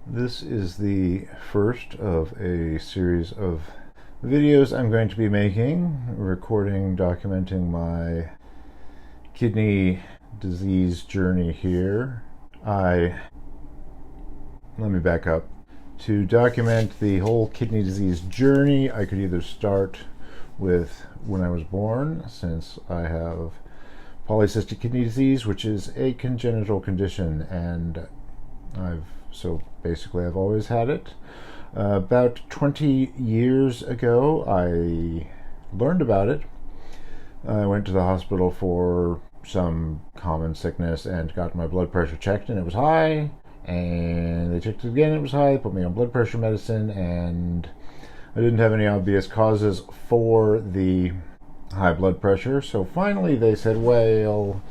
This is the first of a series of videos I'm going to be making, recording, documenting my kidney disease journey here. Let me back up. To document the whole kidney disease journey, I could either start with when I was born, since I have polycystic kidney disease, which is a congenital condition, and I've always had it. About 20 years ago, I learned about it. I went to the hospital for some common sickness and got my blood pressure checked, and it was high. And they checked it again, it was high. They put me on blood pressure medicine, and I didn't have any obvious causes for the high blood pressure. So finally, they said, "Well,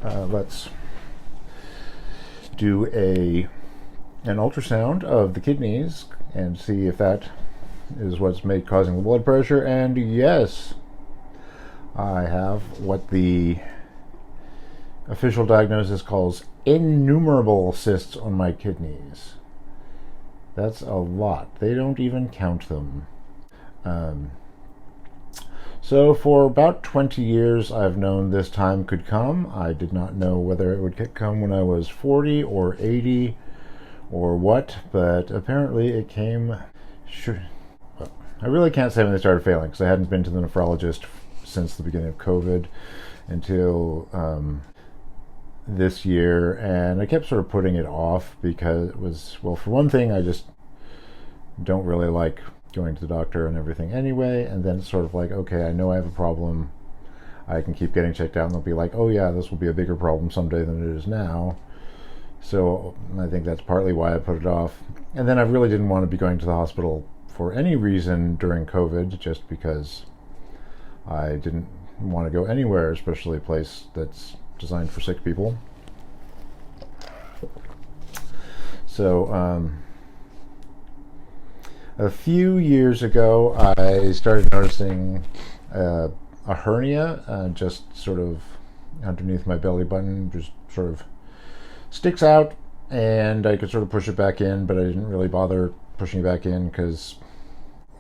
let's do an ultrasound of the kidneys and see if that is what's causing the blood pressure." And yes, I have what the official diagnosis calls innumerable cysts on my kidneys. That's a lot. They don't even count them. So for about 20 years, I've known this time could come. I did not know whether it would come when I was 40 or 80 or what, but apparently it came. Sure, I really can't say when they started failing, because I hadn't been to the nephrologist since the beginning of COVID until this year, and I kept sort of putting it off because it was, well, for one thing, I just don't really like going to the doctor and everything anyway, and then it's sort of like, okay, I know I have a problem, I can keep getting checked out, and they'll be like, oh yeah, this will be a bigger problem someday than it is now. So I think that's partly why I put it off. And then I really didn't want to be going to the hospital for any reason during COVID, just because I didn't want to go anywhere, especially a place that's designed for sick people. So a few years ago, I started noticing a hernia just sort of underneath my belly button, just sort of sticks out, and I could sort of push it back in, but I didn't really bother pushing it back in because,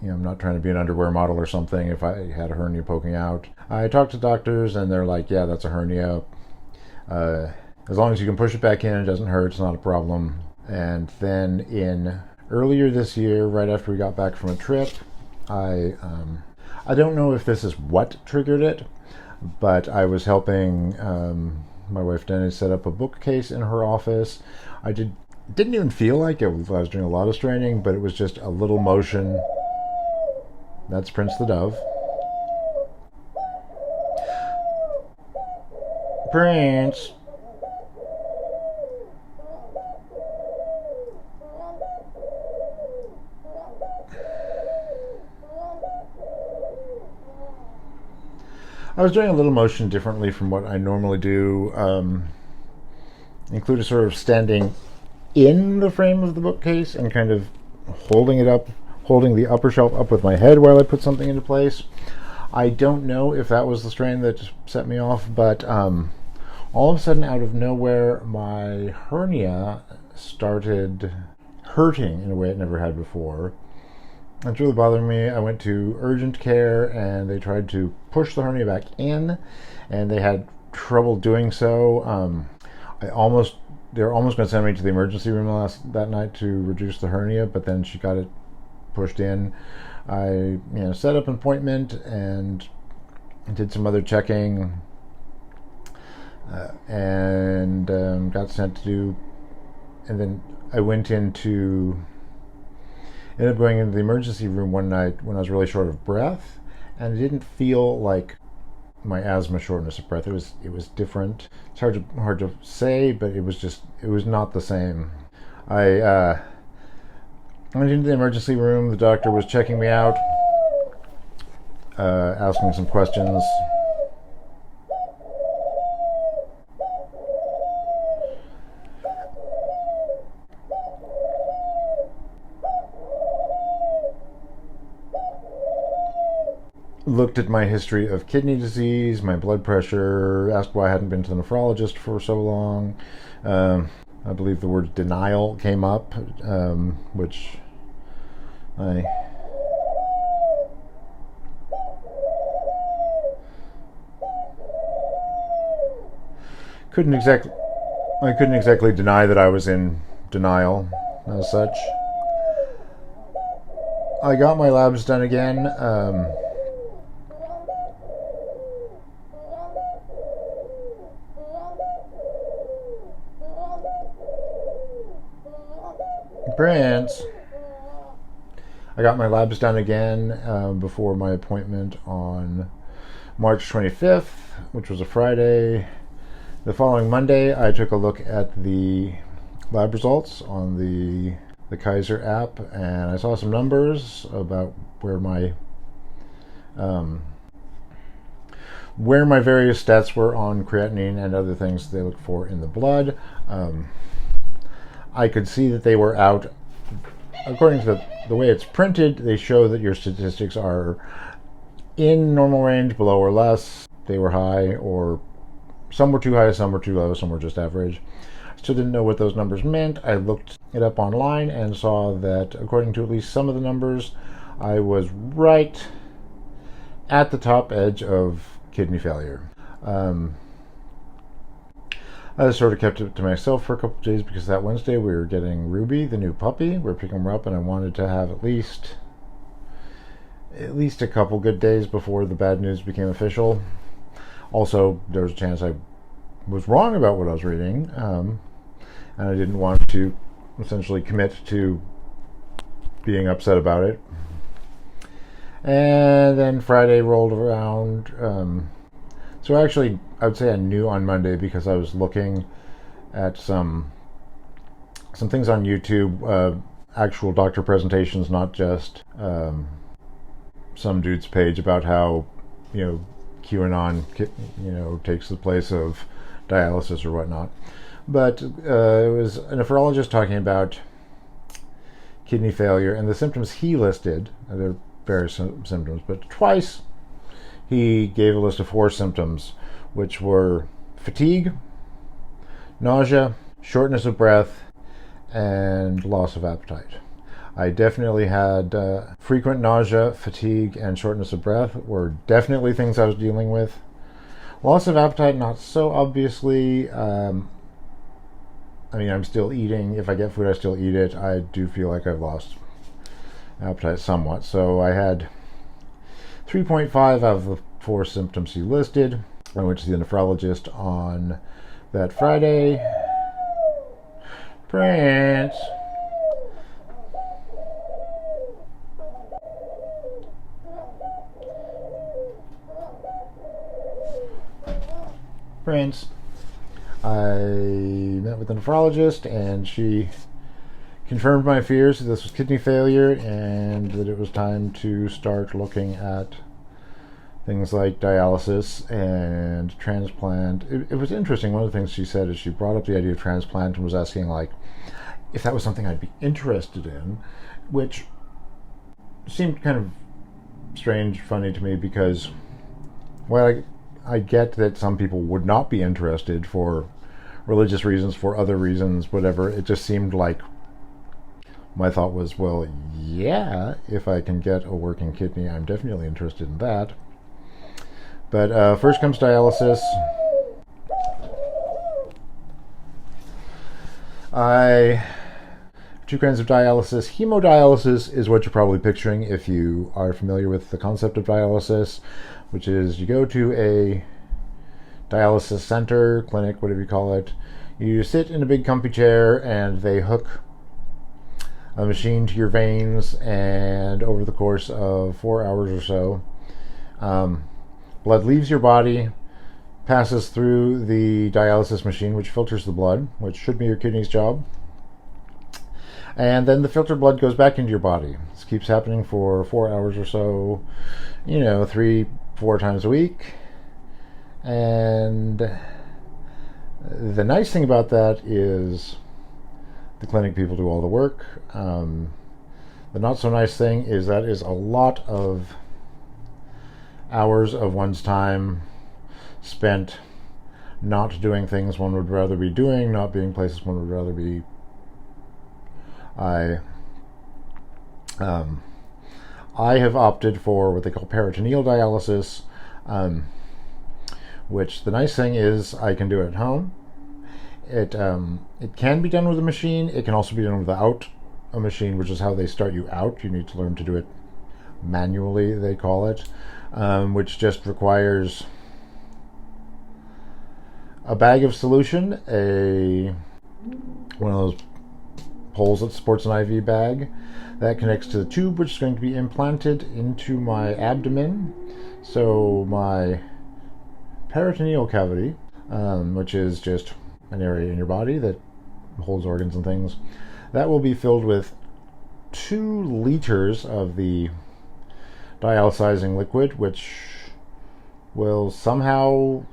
I'm not trying to be an underwear model or something if I had a hernia poking out. I talked to doctors, and they're like, yeah, that's a hernia. As long as you can push it back in, it doesn't hurt, it's not a problem. And then earlier this year, right after we got back from a trip, I don't know if this is what triggered it, but I was helping my wife Denny set up a bookcase in her office. I didn't even feel like I was doing a lot of straining, but it was just a little motion. That's Prince the Dove. Prince. I was doing a little motion differently from what I normally do. Included sort of standing in the frame of the bookcase and kind of holding the upper shelf up with my head while I put something into place. I don't know if that was the strain that set me off, but all of a sudden, out of nowhere, my hernia started hurting in a way it never had before. It's really bothering me. I went to urgent care, and they tried to push the hernia back in, and they had trouble doing so. They were almost going to send me to the emergency room that night to reduce the hernia, but then she got it pushed in. I set up an appointment and did some other checking, and got sent to do, and then I ended up going into the emergency room one night when I was really short of breath, and it didn't feel like my asthma shortness of breath. It was different. It's hard to say, but it was not the same. I went into the emergency room. The doctor was checking me out, asking some questions. Looked at my history of kidney disease, my blood pressure, asked why I hadn't been to the nephrologist for so long. I believe the word denial came up, which I couldn't exactly deny that I was in denial as such. I got my labs done again. Prince. I got my labs done again before my appointment on March 25th, which was a Friday. The following Monday, I took a look at the lab results on the Kaiser app, and I saw some numbers about where my various stats were on creatinine and other things they look for in the blood. I could see that they were out. According to the way it's printed, they show that your statistics are in normal range, below or less. They were high, or some were too high, some were too low, some were just average. I still didn't know what those numbers meant. I looked it up online and saw that, according to at least some of the numbers, I was right at the top edge of kidney failure. I sort of kept it to myself for a couple of days because that Wednesday we were getting Ruby, the new puppy. We were picking her up, and I wanted to have at least a couple good days before the bad news became official. Also, there was a chance I was wrong about what I was reading, and I didn't want to essentially commit to being upset about it. And then Friday rolled around. So actually, I would say I knew on Monday because I was looking at some things on YouTube, actual doctor presentations, not just some dude's page about how, QAnon, takes the place of dialysis or whatnot. But it was a nephrologist talking about kidney failure and the symptoms he listed. There are various symptoms, but twice he gave a list of 4 symptoms, which were fatigue, nausea, shortness of breath, and loss of appetite. I definitely had frequent nausea, fatigue, and shortness of breath were definitely things I was dealing with. Loss of appetite, not so obviously. I'm still eating. If I get food, I still eat it. I do feel like I've lost appetite somewhat. So I had 3.5 out of the 4 symptoms he listed. I went to the nephrologist on that Friday. Prince. I met with the nephrologist, and she confirmed my fears that this was kidney failure and that it was time to start looking at things like dialysis and transplant. It was interesting. One of the things she said is she brought up the idea of transplant and was asking, if that was something I'd be interested in, which seemed kind of strange, funny to me because, I get that some people would not be interested for religious reasons, for other reasons, whatever. It just seemed like my thought was, well, yeah, if I can get a working kidney, I'm definitely interested in that. But first comes dialysis. Two kinds of dialysis. Hemodialysis is what you're probably picturing if you are familiar with the concept of dialysis, which is you go to a dialysis center, clinic, whatever you call it. You sit in a big comfy chair and they hook a machine to your veins, and over the course of 4 hours or so, blood leaves your body, passes through the dialysis machine, which filters the blood, which should be your kidney's job. And then the filtered blood goes back into your body. This keeps happening for 4 hours or so, 3-4 times a week. And the nice thing about that is the clinic people do all the work. The not so nice thing is that is a lot of hours of one's time spent not doing things one would rather be doing, not being places one would rather be. I have opted for what they call peritoneal dialysis, which the nice thing is I can do it at home. It can be done with a machine. It can also be done without a machine, which is how they start you out. You need to learn to do it manually, they call it, which just requires a bag of solution, one of those poles that supports an IV bag that connects to the tube, which is going to be implanted into my abdomen. So my peritoneal cavity, which is just an area in your body that holds organs and things, that will be filled with 2 liters of the dialysizing liquid, which will somehow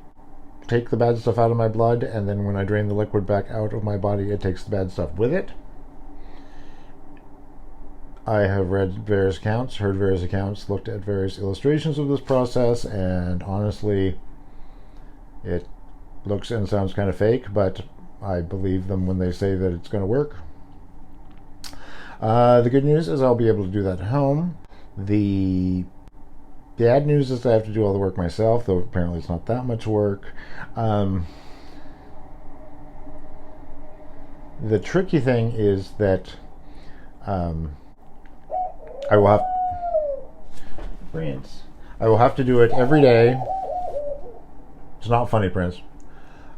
take the bad stuff out of my blood, and then when I drain the liquid back out of my body, it takes the bad stuff with it. I have read various accounts, heard various accounts, looked at various illustrations of this process, and honestly, it looks and sounds kind of fake, but I believe them when they say that it's going to work. The good news is I'll be able to do that at home. The bad news is I have to do all the work myself, though apparently it's not that much work. The tricky thing is that I will have to do it every day. It's not funny, Prince.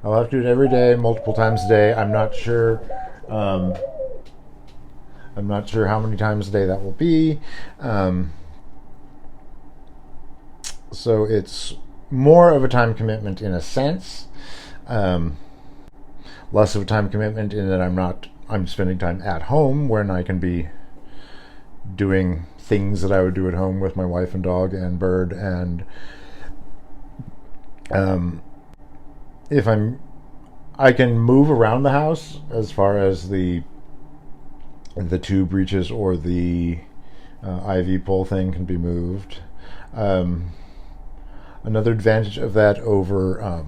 I'll have to do it every day, multiple times a day. I'm not sure how many times a day that will be. So it's more of a time commitment in a sense. Less of a time commitment in that I'm spending time at home when I can be doing things that I would do at home with my wife and dog and bird, and I can move around the house as far as the tube reaches, or the IV pole thing can be moved. Another advantage of that over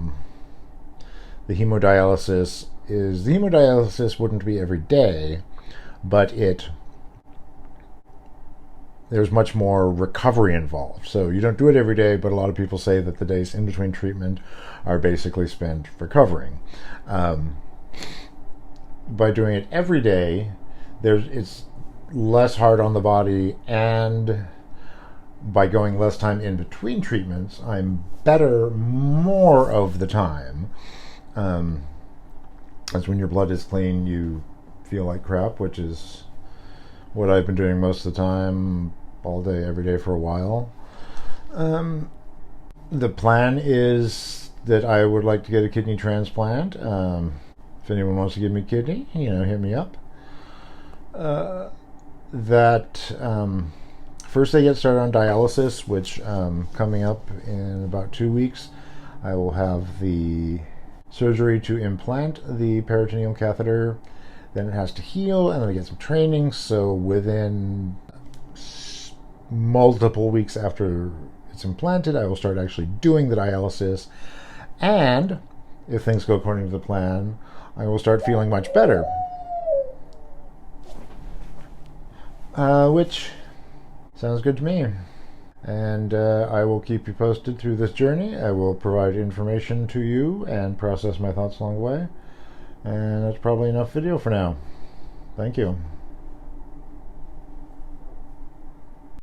the hemodialysis is the hemodialysis wouldn't be every day, but there's much more recovery involved. So you don't do it every day, but a lot of people say that the days in between treatment are basically spent recovering. By doing it every day, it's less hard on the body, and by going less time in between treatments, I'm better more of the time. As when your blood is clean, you feel like crap, which is what I've been doing most of the time, all day, every day for a while. The plan is that I would like to get a kidney transplant. If anyone wants to give me a kidney, hit me up. First I get started on dialysis, which coming up in about 2 weeks, I will have the surgery to implant the peritoneal catheter. Then it has to heal, and then I get some training. So within multiple weeks after it's implanted, I will start actually doing the dialysis. And if things go according to the plan, I will start feeling much better. Which sounds good to me. And I will keep you posted through this journey. I will provide information to you and process my thoughts along the way. And that's probably enough video for now. Thank you.